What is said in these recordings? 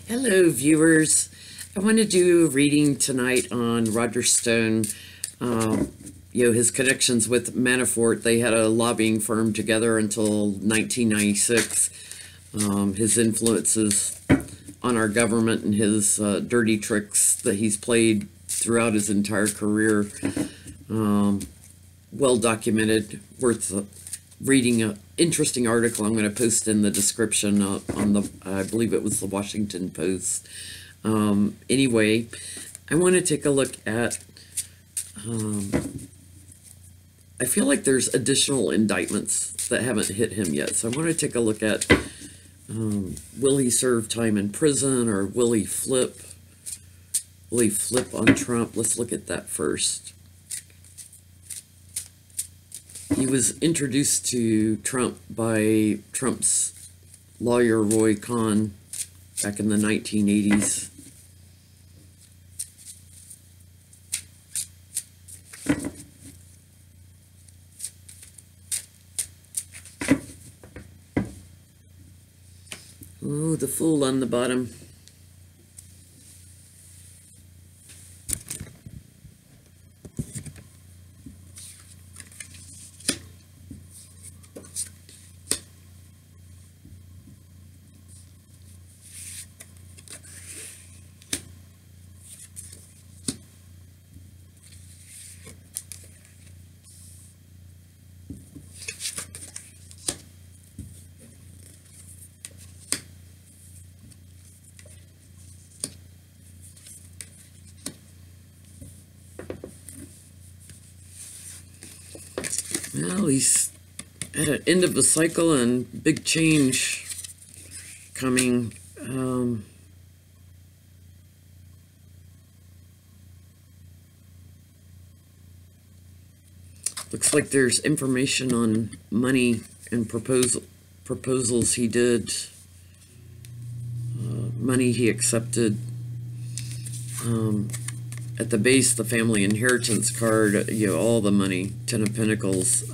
Hello, viewers. I want to do a reading tonight on Roger Stone. His connections with Manafort. They had a lobbying firm together until 1996. His influences on our government and his dirty tricks that he's played throughout his entire career. Well documented, worth reading. An interesting article I'm going to post in the description on the, I believe it was the Washington Post. Anyway, I want to take a look at, I feel like there's additional indictments that haven't hit him yet. So I want to take a look at, will he serve time in prison, or will he flip? Will he flip on Trump? Let's look at that first. He was introduced to Trump by Trump's lawyer, Roy Cohn, back in the 1980s. Oh, the fool on the bottom. Well, he's at an end of the cycle and big change coming. Looks like there's information on money and proposals he did, money he accepted. At the base, the family inheritance card, all the money, Ten of Pentacles,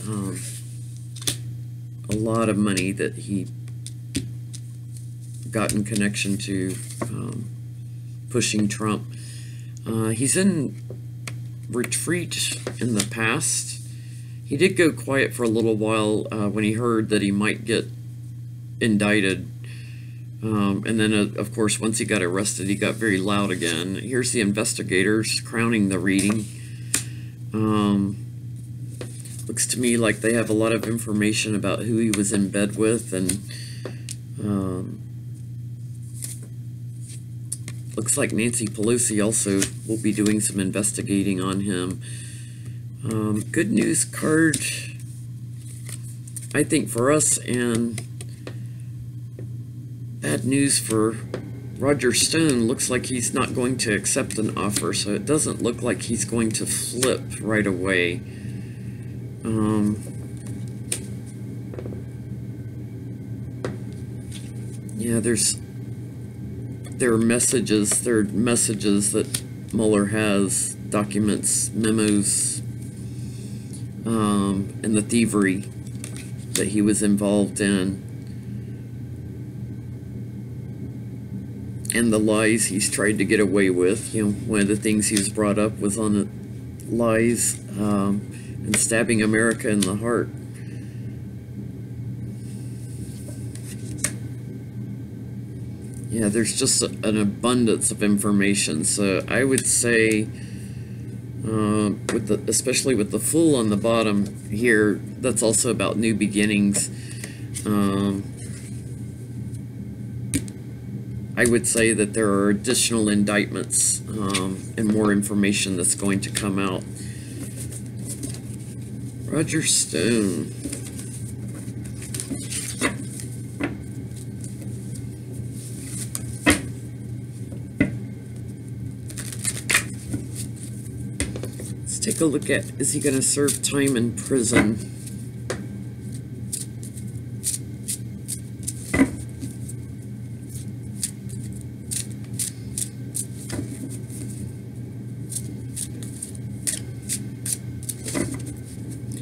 a lot of money that he got in connection to pushing Trump. He's in retreat in the past. He did go quiet for a little while when he heard that he might get indicted. And then, of course, once he got arrested, he got very loud again. Here's the investigators crowning the reading. Looks to me like they have a lot of information about who he was in bed with, and looks like Nancy Pelosi also will be doing some investigating on him. Good news card, I think, for us, and bad news for Roger Stone. Looks like he's not going to accept an offer, so it doesn't look like he's going to flip right away. Yeah, there are messages that Mueller has, documents, memos, and the thievery that he was involved in, and the lies he's tried to get away with. One of the things he was brought up was on the lies and stabbing America in the heart. Yeah, there's just an abundance of information. So I would say, especially with the Fool on the bottom here, that's also about new beginnings. I would say that there are additional indictments and more information that's going to come out. Roger Stone. Let's take a look at, is he going to serve time in prison?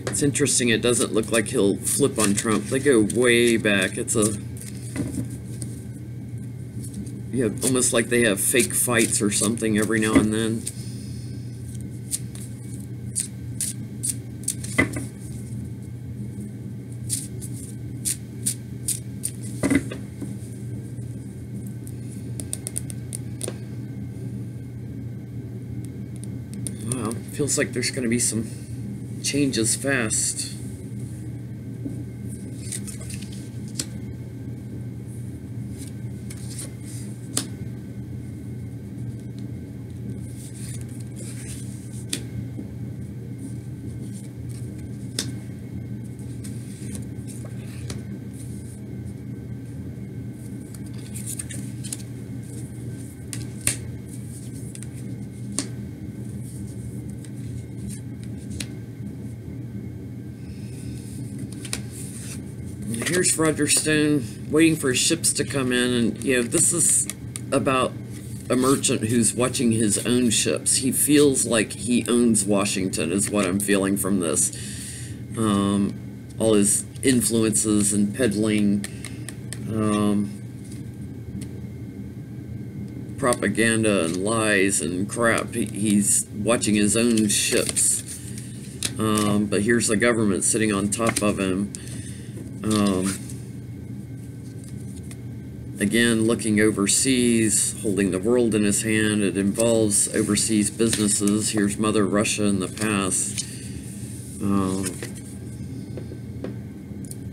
It's interesting, it doesn't look like he'll flip on Trump. They go way back. It's a you know, almost like they have fake fights or something every now and then. Wow, feels like there's going to be some changes fast. Here's Roger Stone waiting for his ships to come in, and you know, this is about a merchant who's watching his own ships. He feels like he owns Washington, is what I'm feeling from this. All his influences and peddling propaganda and lies and crap. He's watching his own ships. But here's the government sitting on top of him. Again, looking overseas, holding the world in his hand. It involves overseas businesses. Here's Mother Russia in the past.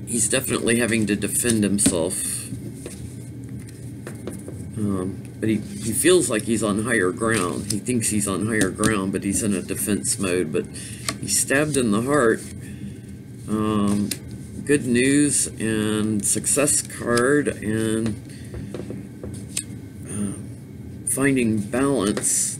He's definitely having to defend himself. But he feels like he's on higher ground. He thinks he's on higher ground, but he's in a defense mode. But he's stabbed in the heart. Good news and success card, and finding balance.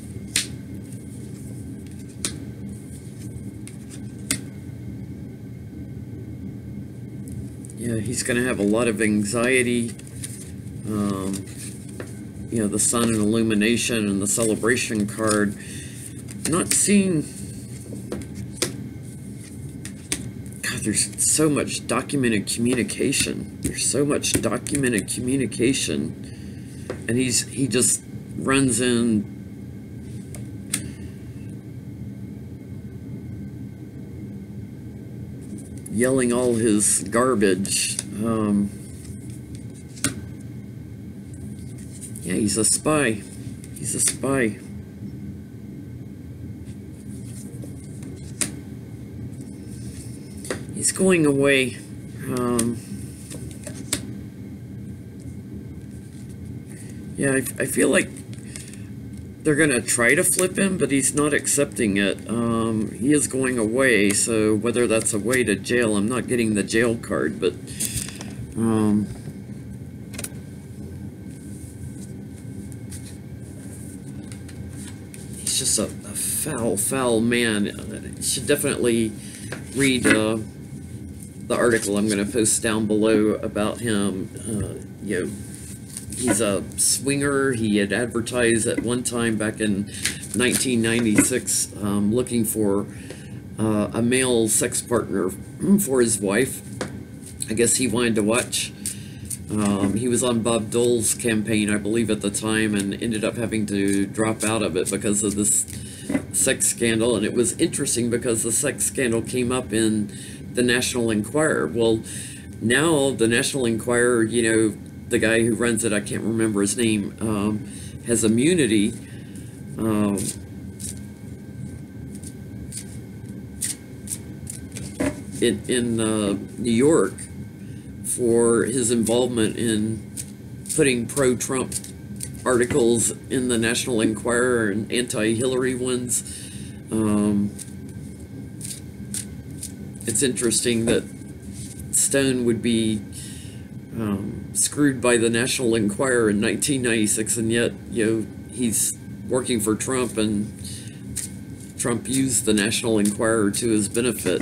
Yeah, he's going to have a lot of anxiety. You know, the sun and illumination and the celebration card. Not seeing... God, there's so much documented communication. There's so much documented communication. And he just runs in yelling all his garbage. Yeah, he's a spy. He's a spy. He's going away. Yeah, I feel like they're going to try to flip him, but he's not accepting it. He is going away, so whether that's a way to jail, I'm not getting the jail card, but... he's just a foul, foul man. You should definitely read the article I'm going to post down below about him. You know, he's a swinger. He had advertised at one time back in 1996 looking for a male sex partner for his wife. I guess he wanted to watch. He was on Bob Dole's campaign, I believe, at the time, and ended up having to drop out of it because of this sex scandal. And it was interesting because the sex scandal came up in the National Enquirer. Well, now the National Enquirer, you know, the guy who runs it, I can't remember his name, has immunity. In New York for his involvement in putting pro-Trump articles in the National Enquirer and anti-Hillary ones. It's interesting that Stone would be screwed by the National Enquirer in 1996, and yet, you know, he's working for Trump, and Trump used the National Enquirer to his benefit.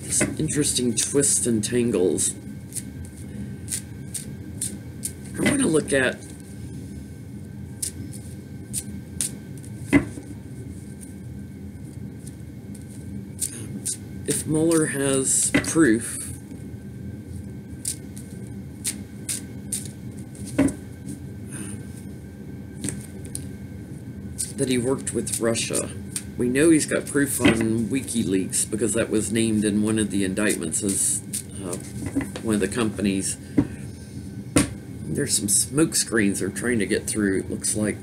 This interesting twists and tangles. I want to look at if Mueller has proof that he worked with Russia. We know he's got proof on WikiLeaks because that was named in one of the indictments as one of the companies. There's some smoke screens they're trying to get through, it looks like.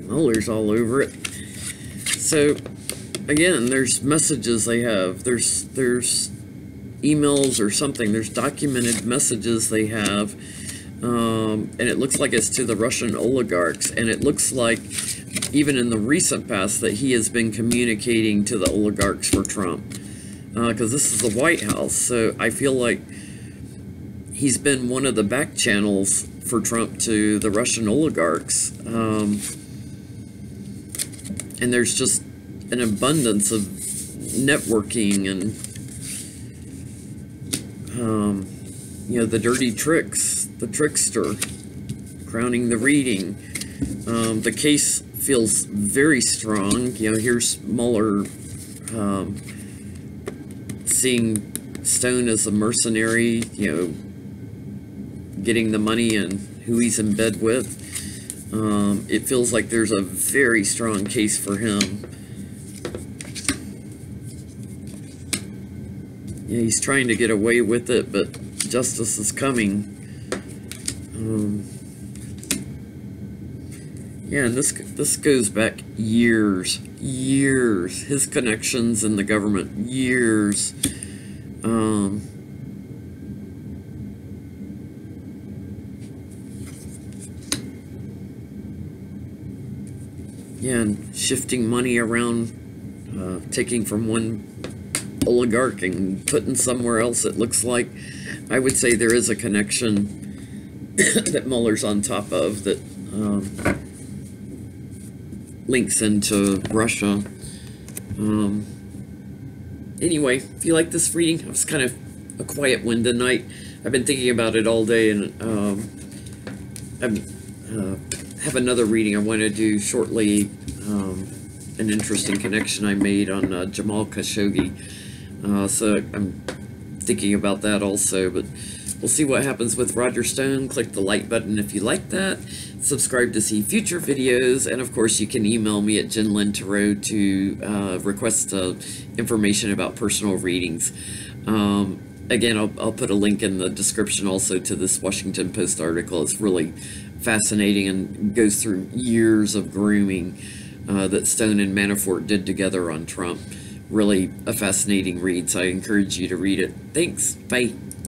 Mueller's all over it. So again, there's messages they have. There's emails or something. There's documented messages they have, and it looks like it's to the Russian oligarchs. And it looks like even in the recent past that he has been communicating to the oligarchs for Trump, because this is the White House. So I feel like he's been one of the back channels for Trump to the Russian oligarchs. And there's just an abundance of networking and, you know, the dirty tricks, the trickster, crowning the reading. The case feels very strong. You know, here's Mueller seeing Stone as a mercenary, you know, getting the money and who he's in bed with. It feels like there's a very strong case for him. Yeah, he's trying to get away with it, but justice is coming. Yeah, and this goes back years. His connections in the government, years. Yeah, and shifting money around, taking from one oligarch and putting somewhere else. It looks like, I would say there is a connection that Mueller's on top of that links into Russia. Anyway, if you like this reading, it was kind of a quiet one tonight. I've been thinking about it all day, and I have another reading I want to do shortly, an interesting connection I made on Jamal Khashoggi. So I'm thinking about that also, but we'll see what happens with Roger Stone. Click the like button if you like that. Subscribe to see future videos, and of course you can email me at JenLynTarot to request information about personal readings. Again, I'll put a link in the description also to this Washington Post article. It's really fascinating and goes through years of grooming that Stone and Manafort did together on Trump. Really a fascinating read, so I encourage you to read it. Thanks. Bye.